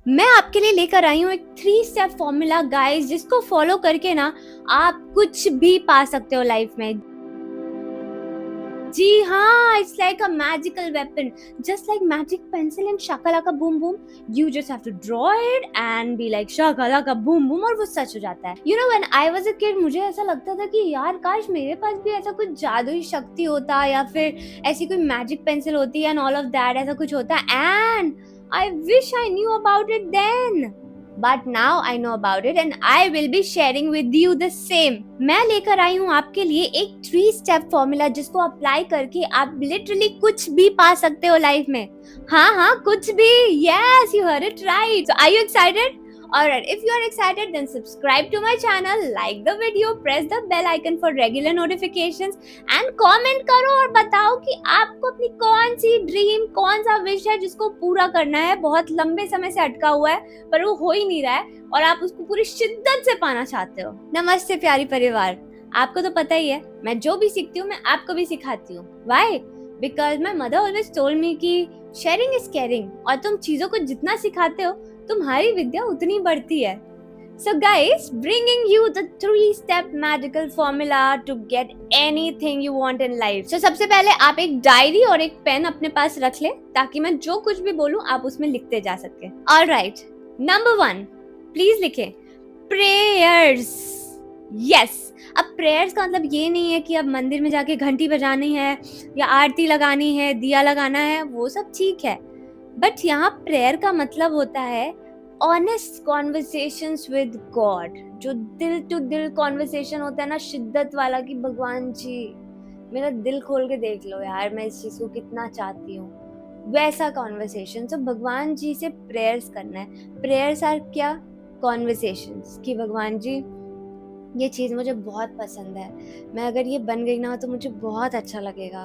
मैं आपके लिए लेकर आई हूँ एक 3 स्टेप फॉर्मूला गाइस, जिसको फॉलो करके ना आप कुछ भी पा सकते हो लाइफ में। जी हाँ, it's like a magical weapon, just like magic pencil and shakalaka boom boom. You just have to draw it and be like shakalaka boom boom, और वो सच हो जाता है। You know when I was a kid, मुझे ऐसा लगता था कि यार काश मेरे पास भी ऐसा कुछ जादुई शक्ति होता, या फिर ऐसी कोई मैजिक पेंसिल होती एंड ऑल ऑफ दैट, ऐसा कुछ होता। And I wish I knew about it then, but now I know about it and I will be sharing with you the same. मैं लेकर आई हूँ आपके लिए एक 3 स्टेप फॉर्मूला, जिसको अप्लाई करके आप लिटरली कुछ भी पा सकते हो लाइफ में। हाँ हाँ, कुछ भी। Yes, you heard it right. So are you excited? Alright, if you are excited, then subscribe to my channel, like the video, press the bell icon for regular notifications and comment करो और बताओ कि आपको अपनी कौन सी dream, कौन सा wish है जिसको पूरा करना है, बहुत लंबे समय से अटका हुआ है पर वो हो ही नहीं रहा है और आप उसको पूरी शिद्दत से पाना चाहते हो। नमस्ते प्यारी परिवार, आपको तो पता ही है मैं जो भी सीखती हूँ मैं आपको भी सिखाती हूँ। Why? Because my mother always told me कि sharing is caring, और तुम चीजों को जितना सिखाते हो तुम्हारी विद्या उतनी बढ़ती है। So guys, bringing you the 3-step magical formula to get anything you want in life. So सबसे पहले आप एक डायरी और एक पेन अपने पास रख ले, ताकि मैं जो कुछ भी बोलूं आप उसमें लिखते जा सके। Alright, number 1, प्लीज लिखे prayers. Yes, अब प्रेयर्स का मतलब ये नहीं है कि अब मंदिर में जाके घंटी बजानी है या आरती लगानी है, दिया लगाना है, वो सब ठीक है। बट यहाँ प्रेयर का मतलब होता है ऑनेस्ट कॉन्वर्सेशंस विद गॉड, जो दिल टू दिल कॉन्वर्सेशन होता है ना, शिद्दत वाला, कि भगवान जी मेरा दिल खोल के देख लो यार, मैं इस चीज को कितना चाहती हूँ, वैसा कॉन्वर्सेशन। तो भगवान जी से प्रेयर्स करना है। प्रेयर्स आर क्या? कॉन्वर्सेशंस, कि भगवान जी ये चीज़ मुझे बहुत पसंद है, मैं अगर ये बन गई ना तो मुझे बहुत अच्छा लगेगा,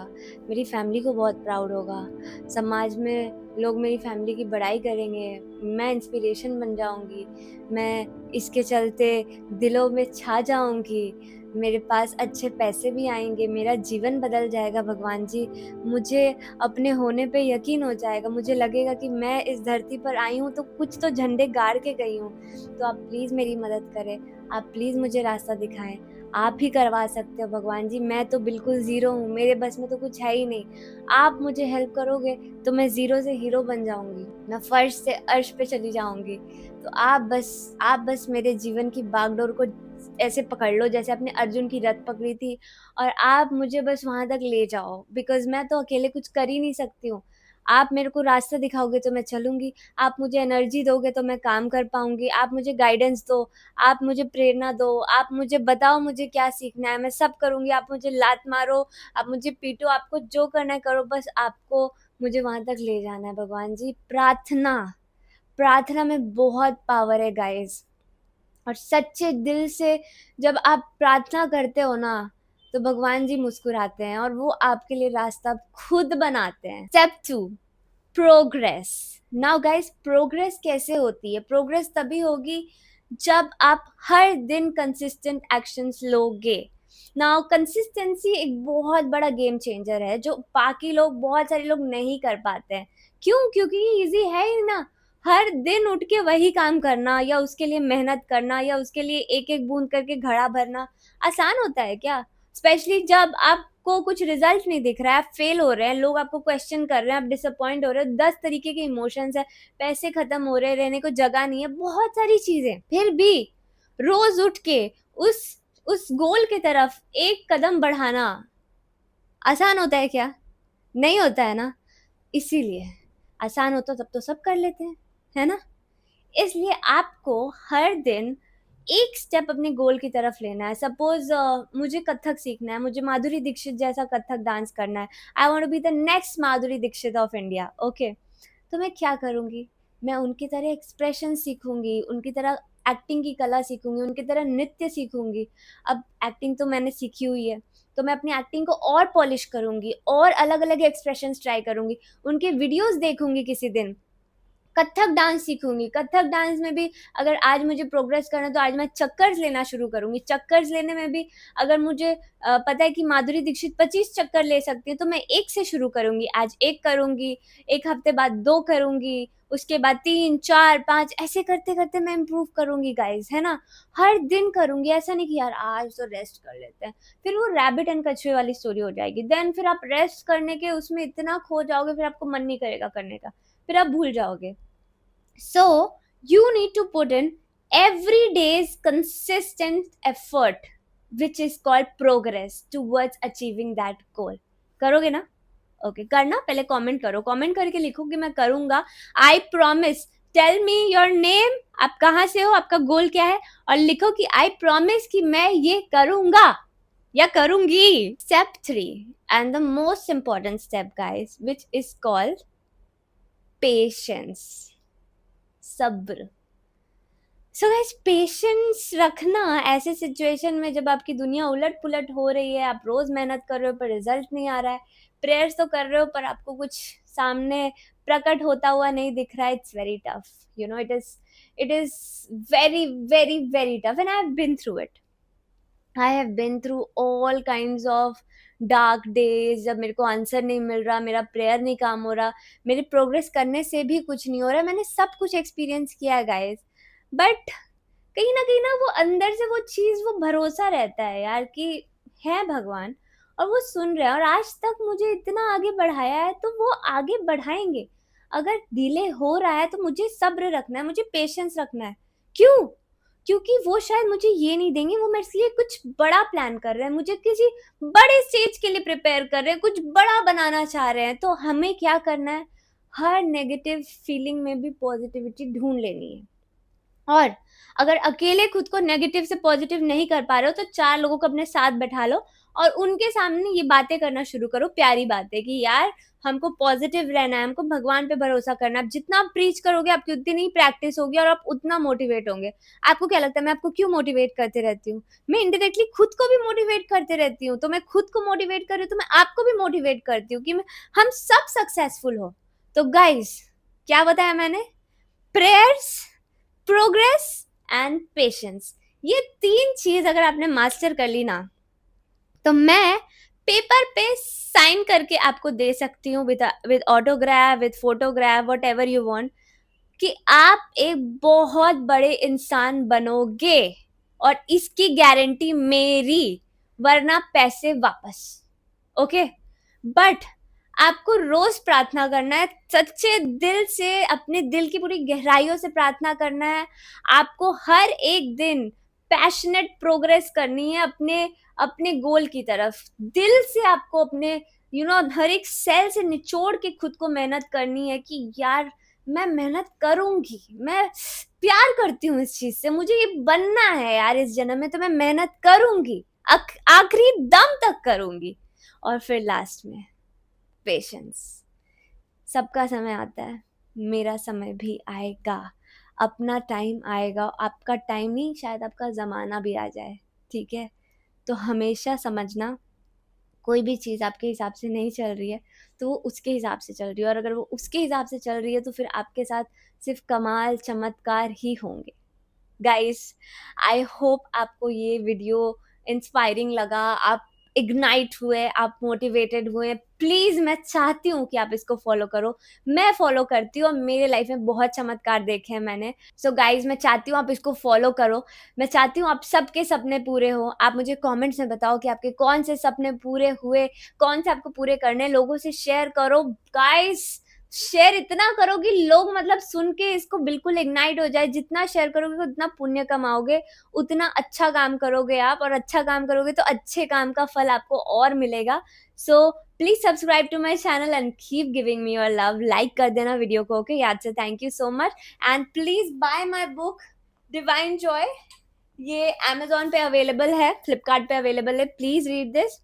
मेरी फैमिली को बहुत प्राउड होगा, समाज में लोग मेरी फैमिली की बड़ाई करेंगे, मैं इंस्पिरेशन बन जाऊंगी, मैं इसके चलते दिलों में छा जाऊंगी, मेरे पास अच्छे पैसे भी आएंगे, मेरा जीवन बदल जाएगा भगवान जी, मुझे अपने होने पे यकीन हो जाएगा, मुझे लगेगा कि मैं इस धरती पर आई हूँ तो कुछ तो झंडे गाड़ के गई हूँ। तो आप प्लीज़ मेरी मदद करें, आप प्लीज़ मुझे रास्ता दिखाएं, आप ही करवा सकते हो भगवान जी, मैं तो बिल्कुल ज़ीरो हूँ, मेरे बस में तो कुछ है ही नहीं, आप मुझे हेल्प करोगे तो मैं ज़ीरो से हीरो बन जाऊंगी, मैं फर्श से अर्श पे चली जाऊंगी। तो आप बस मेरे जीवन की बागडोर को ऐसे पकड़ लो जैसे आपने अर्जुन की रथ पकड़ी थी, और आप मुझे बस वहां तक ले जाओ, बिकॉज मैं तो अकेले कुछ कर ही नहीं सकती हूँ। आप मेरे को रास्ता दिखाओगे तो मैं चलूंगी, आप मुझे एनर्जी दोगे तो मैं काम कर पाऊंगी, आप मुझे गाइडेंस दो, आप मुझे प्रेरणा दो, आप मुझे बताओ मुझे क्या सीखना है, मैं सब करूंगी। आप मुझे लात मारो, आप मुझे पीटो, आपको जो करना है करो, बस आपको मुझे वहां तक ले जाना है भगवान जी। प्रार्थना, प्रार्थना में बहुत पावर है गाइस, और सच्चे दिल से जब आप प्रार्थना करते हो ना तो भगवान जी मुस्कुराते हैं और वो आपके लिए रास्ता खुद बनाते हैं। Step 2, progress. Now guys, progress कैसे होती है? प्रोग्रेस तभी होगी जब आप हर दिन कंसिस्टेंट एक्शंस लोगे। नाउ कंसिस्टेंसी एक बहुत बड़ा गेम चेंजर है, जो बाकी लोग, बहुत सारे लोग नहीं कर पाते हैं। क्यों? क्योंकि ये इजी है ही ना। हर दिन उठ के वही काम करना, या उसके लिए मेहनत करना, या उसके लिए एक एक बूंद करके घड़ा भरना आसान होता है क्या? स्पेशली जब आपको कुछ रिजल्ट नहीं दिख रहा है, आप फेल हो रहे हैं, लोग आपको क्वेश्चन कर रहे हैं, आप डिसअपॉइंट हो रहे हो, 10 तरीके के इमोशंस है, पैसे खत्म हो रहे हैं, रहने को जगह नहीं है, बहुत सारी चीजें, फिर भी रोज उठ के उस उस गोल की तरफ एक कदम बढ़ाना आसान होता है क्या? नहीं होता है ना। इसीलिए आसान होता तब तो सब कर लेते हैं, है ना? इसलिए आपको हर दिन एक स्टेप अपने गोल की तरफ लेना है। सपोज मुझे कथक सीखना है, मुझे माधुरी दीक्षित जैसा कथक डांस करना है, I want to be the next Madhuri Dixit of India. Okay, तो मैं क्या करूँगी? मैं उनकी तरह एक्सप्रेशन सीखूंगी, उनकी तरह एक्टिंग की कला सीखूंगी, उनकी तरह नृत्य सीखूंगी। अब एक्टिंग तो मैंने सीखी हुई है, तो मैं अपनी एक्टिंग को और पॉलिश करूंगी, और अलग अलग एक्सप्रेशंस ट्राई करूंगी, उनके वीडियोस देखूंगी किसी दिन, कथक डांस सीखूंगी। कथक डांस में भी अगर आज मुझे प्रोग्रेस करना है तो आज मैं चक्कर्स लेना शुरू करूंगी। चक्कर्स लेने में भी अगर मुझे पता है कि माधुरी दीक्षित 25 चक्कर ले सकती है तो मैं एक से शुरू करूंगी। आज एक करूंगी, एक हफ्ते बाद दो करूंगी, उसके बाद 3, 4, 5 ऐसे करते-करते मैं इम्प्रूव करूँगी गाइज़, है ना? हर दिन करूँगी, ऐसा नहीं कि यार आज तो रेस्ट कर लेते हैं। फिर वो रैबिट एंड कछुए वाली स्टोरी हो जाएगी। देन फिर आप रेस्ट करने के उसमें इतना खो जाओगे, फिर आपको मन नहीं करेगा करने का, फिर आप भूल जाओगे। So, you need to put in every day's consistent effort, which is called progress towards achieving that goal. करोगे ना? ओके, करना पहले कमेंट करो, कमेंट करके लिखो कि मैं करूँगा। I promise, tell me your name, आप कहाँ से हो, आपका गोल क्या है, और लिखो कि आई प्रॉमिस कि मैं ये करूँगा या करूँगी। Step 3 and the most important step guys, which is called patience, सब्र। सो गाइस, पेशेंस रखना ऐसे सिचुएशन में जब आपकी दुनिया उलट पुलट हो रही है, आप रोज मेहनत कर रहे हो पर रिजल्ट नहीं आ रहा है, प्रेयर्स तो कर रहे हो पर आपको कुछ सामने प्रकट होता हुआ नहीं दिख रहा है, it's very tough, you know, it is very very very tough and I have been through all kinds of dark days, जब मेरे को आंसर नहीं मिल रहा, मेरा प्रेयर नहीं काम हो रहा, मेरे प्रोग्रेस करने से भी कुछ नहीं हो रहा, मैंने सब कुछ एक्सपीरियंस किया है गाइस। बट कहीं ना वो अंदर से वो चीज़, वो भरोसा रहता है यार कि है भगवान और वो सुन रहे हैं, और आज तक मुझे इतना आगे बढ़ाया है तो वो आगे बढ़ाएँगे। अगर डिले हो रहा है तो मुझे सब्र रखना है, मुझे पेशेंस रखना है। क्यों? क्योंकि वो शायद मुझे ये नहीं देंगे, वो मेरे लिए कुछ बड़ा प्लान कर रहे हैं, मुझे किसी बड़े स्टेज के लिए प्रिपेयर कर रहे हैं, कुछ बड़ा बनाना चाह रहे हैं। तो हमें क्या करना है? हर नेगेटिव फीलिंग में भी पॉजिटिविटी ढूँढ लेनी है। और अगर अकेले खुद को नेगेटिव से पॉजिटिव नहीं कर पा रहे हो तो 4 लोगों को अपने साथ बैठा लो और उनके सामने ये बातें करना शुरू करो, प्यारी बातें, कि यार हमको पॉजिटिव रहना है, हमको भगवान पे भरोसा करना है। अब जितना आप प्रीच करोगे आपकी उतनी ही प्रैक्टिस होगी और आप उतना मोटिवेट होंगे। आपको क्या लगता है मैं आपको क्यों मोटिवेट करते रहती हूँ? मैं इनडायरेक्टली खुद को भी मोटिवेट करते रहती हूँ। तो मैं खुद को मोटिवेट कर रही हूँ तो मैं आपको भी मोटिवेट करती हूँ कि मैं हम सब सक्सेसफुल हो। तो गाइस, क्या बताया मैंने? प्रेयर्स, प्रोग्रेस एंड पेशेंस, ये 3 चीज अगर आपने मास्टर कर ली ना, तो मैं पेपर पे साइन करके आपको दे सकती हूँ with autograph, with photograph, what ever you want, कि आप एक बहुत बड़े इंसान बनोगे और इसकी गारंटी मेरी, वरना पैसे वापस। ओके, बट आपको रोज प्रार्थना करना है, सच्चे दिल से, अपने दिल की पूरी गहराइयों से प्रार्थना करना है। आपको हर एक दिन पैशनेट प्रोग्रेस करनी है अपने अपने गोल की तरफ। दिल से आपको अपने हर एक सेल से निचोड़ के खुद को मेहनत करनी है कि यार मैं मेहनत करूंगी, मैं प्यार करती हूँ इस चीज से, मुझे ये बनना है यार इस जन्म में, तो मैं मेहनत करूंगी, आखिरी दम तक करूंगी। और फिर लास्ट में पेशेंस। सबका समय आता है, मेरा समय भी आएगा, अपना टाइम आएगा, आपका टाइम नहीं, शायद आपका ज़माना भी आ जाए, ठीक है? तो हमेशा समझना, कोई भी चीज़ आपके हिसाब से नहीं चल रही है, तो वो उसके हिसाब से चल रही है, और अगर वो उसके हिसाब से चल रही है, तो फिर आपके साथ सिर्फ़ कमाल, चमत्कार ही होंगे। गाइस, आई होप आपको ये वीडियो इंस्पायरिंग लगा, आप इग्नाइट हुए, आप मोटिवेटेड हुए। प्लीज़, मैं चाहती हूँ कि आप इसको फॉलो करो। मैं फॉलो करती हूँ और मेरे लाइफ में बहुत चमत्कार देखे हैं मैंने। सो गाइस, मैं चाहती हूँ आप इसको फॉलो करो। मैं चाहती हूँ आप सबके सपने पूरे हों। आप मुझे कमेंट्स में बताओ कि आपके कौन से सपने पूरे हुए, कौन से आपको पूरे करने हैं। लोगों से शेयर करो गाइस, शेयर इतना करो कि लोग मतलब सुन के इसको बिल्कुल इग्नाइट हो जाए। जितना शेयर करोगे उतना पुण्य कमाओगे, उतना अच्छा काम करोगे आप, और अच्छा काम करोगे तो अच्छे काम का फल आपको और मिलेगा। So please subscribe to my channel and keep giving me your love. Like कर देना वीडियो को, ओके? याद से thank you so much and please buy my book Divine Joy. ये Amazon पे अवेलेबल है, फ्लिपकार्ट पे अवेलेबल है। Please read this.